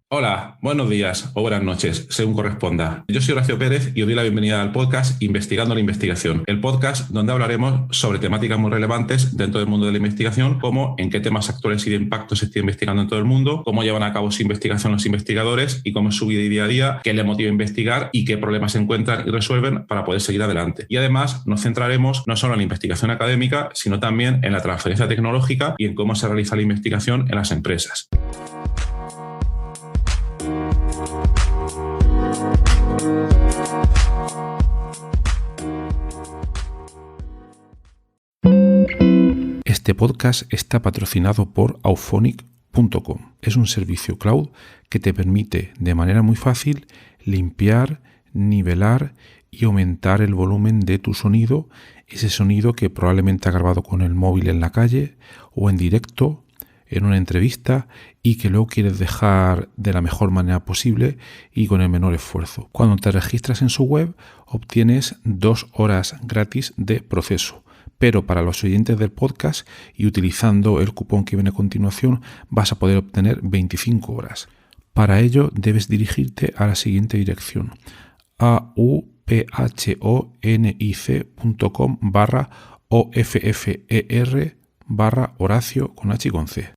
Hola, buenos días o buenas noches, según corresponda. Yo soy Horacio Pérez y os doy la bienvenida al podcast Investigando la Investigación, el podcast donde hablaremos sobre temáticas muy relevantes dentro del mundo de la investigación, como en qué temas actuales y de impacto se está investigando en todo el mundo, cómo llevan a cabo su investigación los investigadores y cómo es su vida y día a día, qué les motiva a investigar y qué problemas encuentran y resuelven para poder seguir adelante. Y además nos centraremos no solo en la investigación académica, sino también en la transferencia tecnológica y en cómo se realiza la investigación en las empresas. Este podcast está patrocinado por Auphonic.com. Es un servicio cloud que te permite de manera muy fácil limpiar, nivelar y aumentar el volumen de tu sonido, ese sonido que probablemente has grabado con el móvil en la calle o en directo, en una entrevista, y que luego quieres dejar de la mejor manera posible y con el menor esfuerzo. Cuando te registras en su web, obtienes 2 horas gratis de proceso. Pero para los oyentes del podcast y utilizando el cupón que viene a continuación vas a poder obtener 25 horas. Para ello debes dirigirte a la siguiente dirección: auphonic.com/OFFER/Horacio con H y con C.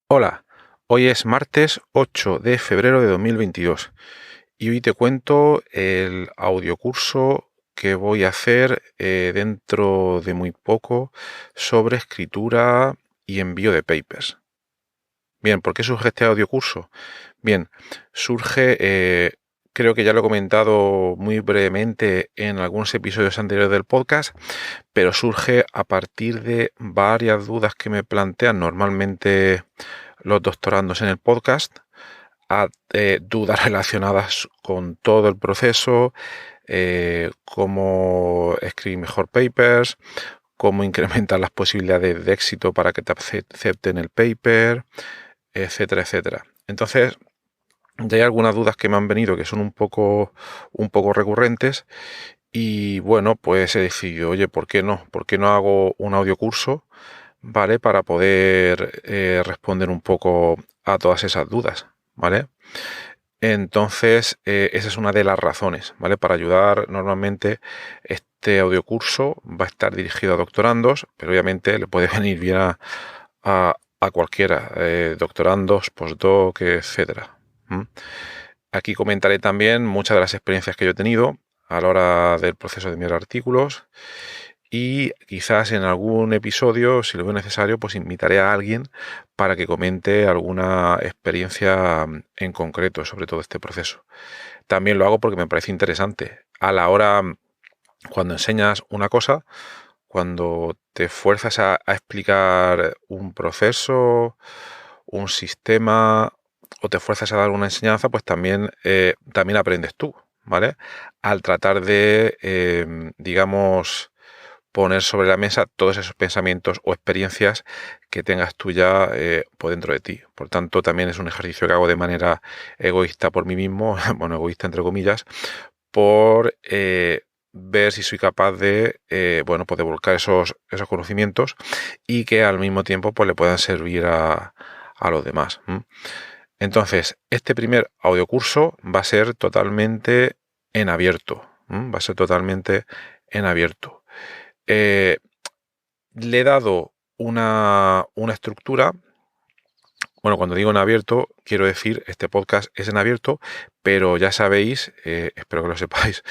Hola, hoy es martes 8 de febrero de 2022 y hoy te cuento el audiocurso que voy a hacer dentro de muy poco sobre escritura y envío de papers. Bien, ¿por qué surge este audiocurso? Bien, surge, creo que ya lo he comentado muy brevemente en algunos episodios anteriores del podcast, pero surge a partir de varias dudas que me plantean normalmente los doctorandos en el podcast, a dudas relacionadas con todo el proceso, cómo escribir mejor papers, cómo incrementar las posibilidades de éxito para que te acepten el paper, etcétera, etcétera. Entonces, ya hay algunas dudas que me han venido que son un poco recurrentes y bueno, pues he decidido, oye, ¿por qué no? ¿Por qué no hago un audiocurso, ¿vale? Para poder responder un poco a todas esas dudas, ¿vale? Entonces, esa es una de las razones, ¿vale? Para ayudar, normalmente este audiocurso va a estar dirigido a doctorandos, pero obviamente le puede venir bien a cualquiera, doctorandos, postdoc, etcétera. Aquí comentaré también muchas de las experiencias que yo he tenido a la hora del proceso de enviar artículos y quizás en algún episodio, si lo veo necesario, pues invitaré a alguien para que comente alguna experiencia en concreto sobre todo este proceso. También lo hago porque me parece interesante. A la hora, cuando enseñas una cosa, cuando te fuerzas a explicar un proceso, un sistema, o te fuerzas a dar una enseñanza, pues también aprendes tú, ¿vale? Al tratar de, digamos, poner sobre la mesa todos esos pensamientos o experiencias que tengas tú ya por dentro de ti. Por tanto, también es un ejercicio que hago de manera egoísta por mí mismo, bueno, egoísta entre comillas, por ver si soy capaz de, pues de volcar esos conocimientos y que al mismo tiempo pues le puedan servir a los demás. Entonces, este primer audiocurso va a ser totalmente en abierto. Va a ser totalmente en abierto. Le he dado una estructura. Bueno, cuando digo en abierto, quiero decir, este podcast es en abierto, pero ya sabéis, espero que lo sepáis,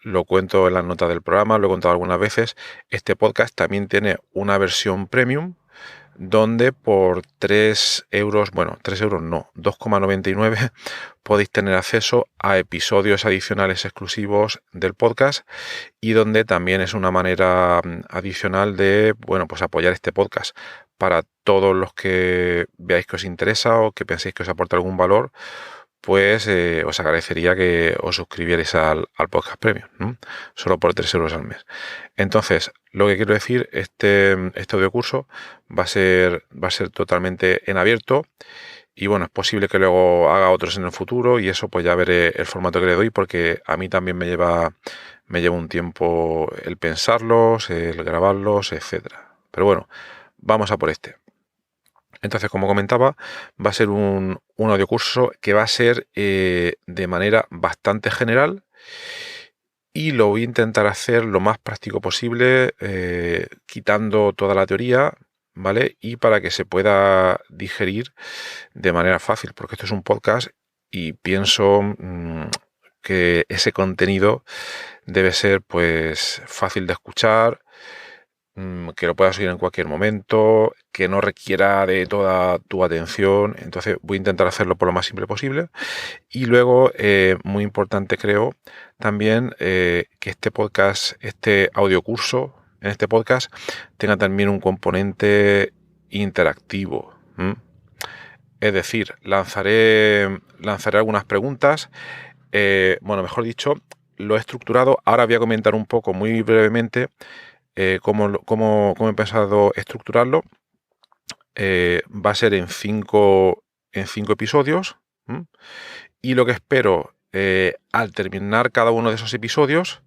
lo cuento en las notas del programa, lo he contado algunas veces, este podcast también tiene una versión premium, donde por 3 euros, bueno, 3 euros no, 2,99 podéis tener acceso a episodios adicionales exclusivos del podcast y donde también es una manera adicional de, bueno, pues apoyar este podcast. Para todos los que veáis que os interesa o que penséis que os aporta algún valor, pues os agradecería que os suscribierais al podcast premium, solo por 3 euros al mes. Entonces, lo que quiero decir, este audiocurso va a ser totalmente en abierto y bueno, es posible que luego haga otros en el futuro y eso pues ya veré el formato que le doy, porque a mí también me lleva un tiempo el pensarlos, el grabarlos, etcétera. Pero bueno, vamos a por este. Entonces, como comentaba, va a ser un audiocurso que va a ser de manera bastante general y lo voy a intentar hacer lo más práctico posible, quitando toda la teoría, ¿vale? Y para que se pueda digerir de manera fácil, porque esto es un podcast y pienso que ese contenido debe ser pues fácil de escuchar, que lo puedas oír en cualquier momento, que no requiera de toda tu atención. Entonces voy a intentar hacerlo por lo más simple posible. Y luego, muy importante creo, también que este podcast, este audiocurso, en este podcast, tenga también un componente interactivo. Es decir, lanzaré algunas preguntas. Bueno, mejor dicho, lo he estructurado. Ahora voy a comentar un poco, muy brevemente, cómo he pensado estructurarlo. Va a ser en cinco episodios. Y lo que espero al terminar cada uno de esos episodios,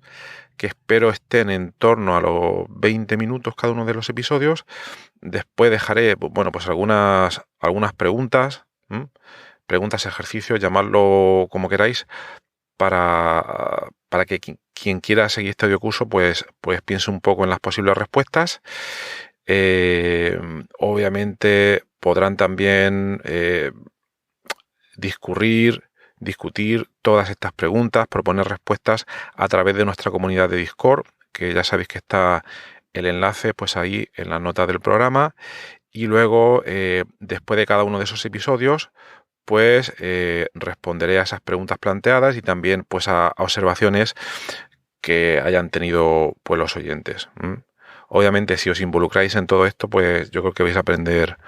que espero estén en torno a los 20 minutos cada uno de los episodios, después dejaré, bueno, pues algunas preguntas, preguntas, ejercicios, llamadlo como queráis, para que quien quiera seguir este audiocurso pues piense un poco en las posibles respuestas. Obviamente podrán también discutir todas estas preguntas, proponer respuestas a través de nuestra comunidad de Discord, que ya sabéis que está el enlace pues ahí en la nota del programa. Y luego, después de cada uno de esos episodios, pues responderé a esas preguntas planteadas y también pues a observaciones que hayan tenido pues los oyentes. Obviamente, si os involucráis en todo esto, pues yo creo que vais a aprender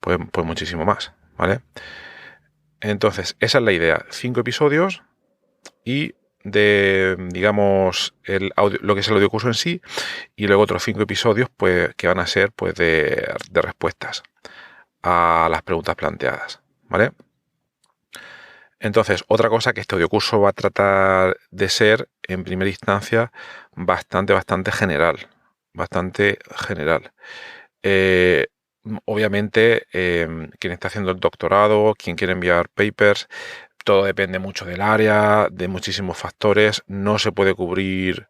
pues muchísimo más, ¿vale? Entonces, esa es la idea. 5 episodios y de, digamos, lo que es el audiocurso en sí, y luego otros 5 episodios pues que van a ser pues de respuestas a las preguntas planteadas, ¿vale? Entonces, otra cosa que este audiocurso va a tratar de ser, en primera instancia, bastante general. Bastante general. Obviamente, quien está haciendo el doctorado, quien quiere enviar papers, todo depende mucho del área, de muchísimos factores. No se puede cubrir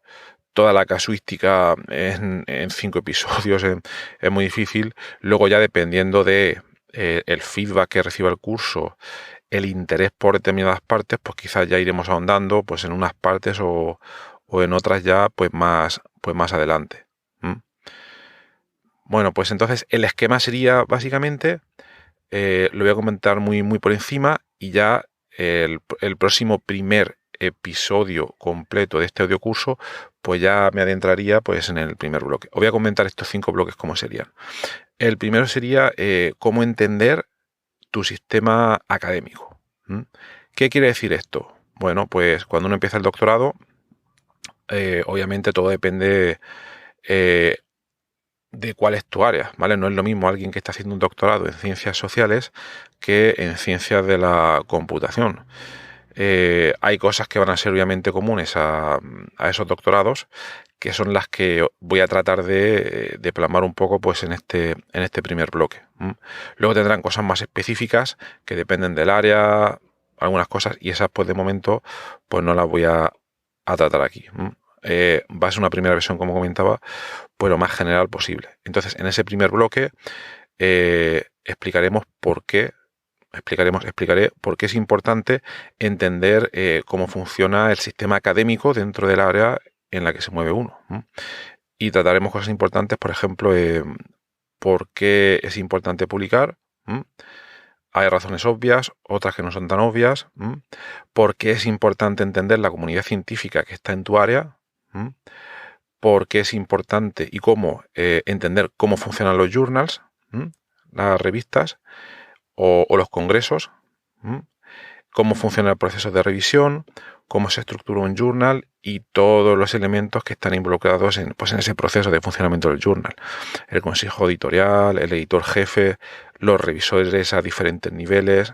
toda la casuística en 5 episodios, es muy difícil. Luego ya dependiendo de el feedback que reciba el curso, el interés por determinadas partes, pues quizás ya iremos ahondando pues en unas partes o en otras ya pues más adelante. Bueno, pues entonces el esquema sería básicamente, lo voy a comentar muy por encima y ya el próximo primer episodio completo de este audiocurso, pues ya me adentraría pues en el primer bloque. Os voy a comentar estos 5 bloques cómo serían. El primero sería cómo entender tu sistema académico. ¿Qué quiere decir esto? Bueno, pues cuando uno empieza el doctorado, obviamente todo depende de cuál es tu área, ¿vale? No es lo mismo alguien que está haciendo un doctorado en ciencias sociales que en ciencias de la computación. Hay cosas que van a ser obviamente comunes a esos doctorados, que son las que voy a tratar de plasmar un poco pues en este primer bloque. Luego tendrán cosas más específicas que dependen del área, algunas cosas, y esas pues de momento pues no las voy a tratar aquí. Va a ser una primera versión, como comentaba, pues lo más general posible. Entonces, en ese primer bloque explicaré por qué es importante entender cómo funciona el sistema académico dentro del área en la que se mueve uno. Y trataremos cosas importantes, por ejemplo, por qué es importante publicar. Hay razones obvias, otras que no son tan obvias. Por qué es importante entender la comunidad científica que está en tu área. Por qué es importante y cómo entender cómo funcionan los journals, las revistas o los congresos, cómo funciona el proceso de revisión, cómo se estructura un journal y todos los elementos que están involucrados en ese proceso de funcionamiento del journal. El consejo editorial, el editor jefe, los revisores a diferentes niveles,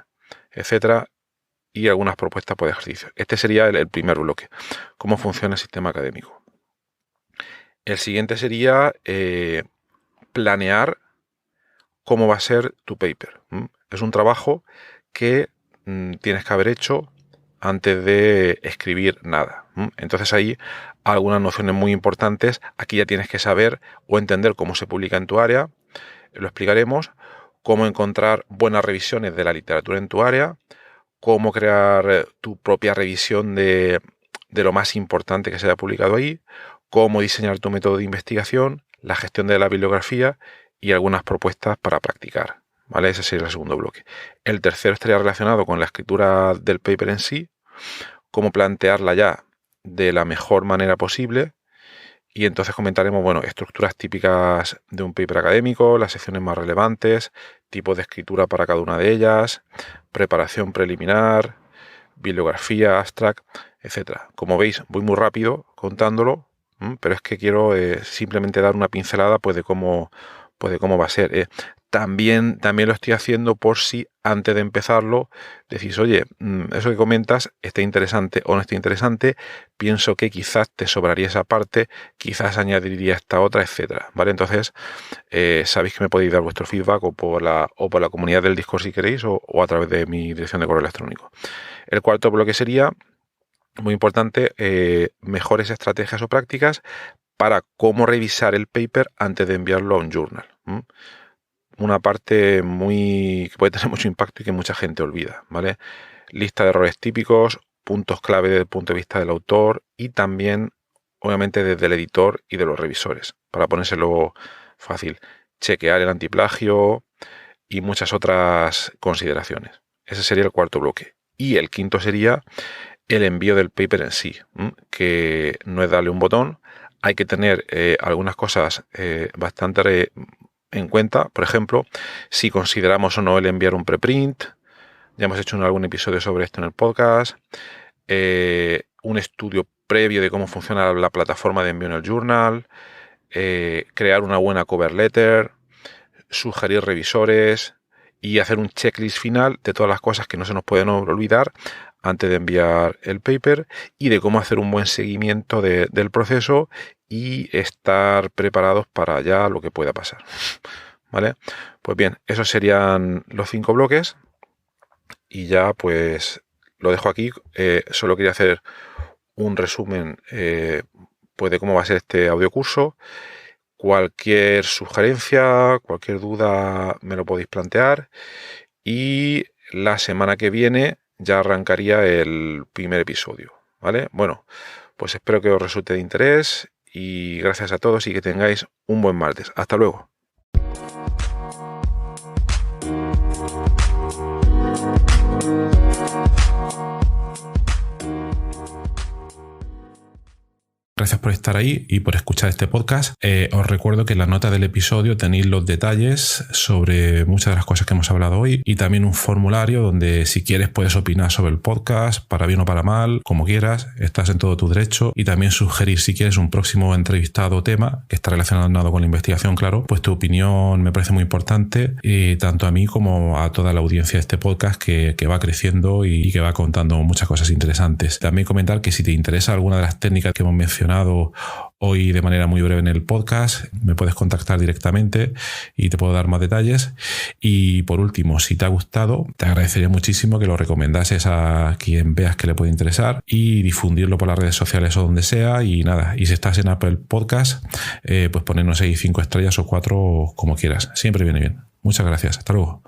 etcétera, y algunas propuestas por ejercicio. Este sería el primer bloque, cómo funciona el sistema académico. El siguiente sería planear cómo va a ser tu paper. Es un trabajo que tienes que haber hecho antes de escribir nada. Entonces ahí algunas nociones muy importantes. Aquí ya tienes que saber o entender cómo se publica en tu área. Lo explicaremos. Cómo encontrar buenas revisiones de la literatura en tu área. Cómo crear tu propia revisión de lo más importante que se haya publicado ahí. Cómo diseñar tu método de investigación. La gestión de la bibliografía y algunas propuestas para practicar. ¿Vale? Ese sería el segundo bloque. El tercero estaría relacionado con la escritura del paper en sí, cómo plantearla ya de la mejor manera posible, y entonces comentaremos, bueno, estructuras típicas de un paper académico, las secciones más relevantes, tipos de escritura para cada una de ellas, preparación preliminar, bibliografía, abstract, etcétera. Como veis, voy muy rápido contándolo, pero es que quiero simplemente dar una pincelada pues de cómo va a ser. También lo estoy haciendo por si antes de empezarlo decís, oye, eso que comentas está interesante o no está interesante, pienso que quizás te sobraría esa parte, quizás añadiría esta otra, etcétera, ¿vale? Entonces, sabéis que me podéis dar vuestro feedback o por la comunidad del Discord si queréis o a través de mi dirección de correo electrónico. El cuarto bloque sería, muy importante, mejores estrategias o prácticas para cómo revisar el paper antes de enviarlo a un journal. Una parte que puede tener mucho impacto y que mucha gente olvida, ¿vale? Lista de errores típicos, puntos clave desde el punto de vista del autor y también, obviamente, desde el editor y de los revisores, para ponérselo fácil. Chequear el antiplagio y muchas otras consideraciones. Ese sería el cuarto bloque. Y el quinto sería el envío del paper en sí, que no es darle un botón. Hay que tener algunas cosas bastante en cuenta. Por ejemplo, si consideramos o no el enviar un preprint. Ya hemos hecho algún episodio sobre esto en el podcast. Un estudio previo de cómo funciona la plataforma de envío en el journal. Crear una buena cover letter. Sugerir revisores. Y hacer un checklist final de todas las cosas que no se nos pueden olvidar antes de enviar el paper y de cómo hacer un buen seguimiento del proceso y estar preparados para ya lo que pueda pasar. ¿Vale? Pues bien, esos serían los 5 bloques y ya pues lo dejo aquí. Solo quería hacer un resumen pues de cómo va a ser este audiocurso. Cualquier sugerencia, cualquier duda me lo podéis plantear y la semana que viene ya arrancaría el primer episodio, ¿vale? Bueno, pues espero que os resulte de interés y gracias a todos y que tengáis un buen martes. Hasta luego. Gracias por estar ahí y por escuchar este podcast. Os recuerdo que en la nota del episodio tenéis los detalles sobre muchas de las cosas que hemos hablado hoy y también un formulario donde si quieres puedes opinar sobre el podcast, para bien o para mal, como quieras, estás en todo tu derecho, y también sugerir si quieres un próximo entrevistado o tema que está relacionado con la investigación, claro, pues tu opinión me parece muy importante, tanto a mí como a toda la audiencia de este podcast que va creciendo y que va contando muchas cosas interesantes. También comentar que si te interesa alguna de las técnicas que hemos mencionado hoy de manera muy breve en el podcast, me puedes contactar directamente y te puedo dar más detalles. Y por último, si te ha gustado, te agradecería muchísimo que lo recomendases a quien veas que le puede interesar y difundirlo por las redes sociales o donde sea. Y nada, y si estás en Apple Podcast, pues ponernos ahí 5 estrellas o 4 como quieras. Siempre viene bien. Muchas gracias. Hasta luego.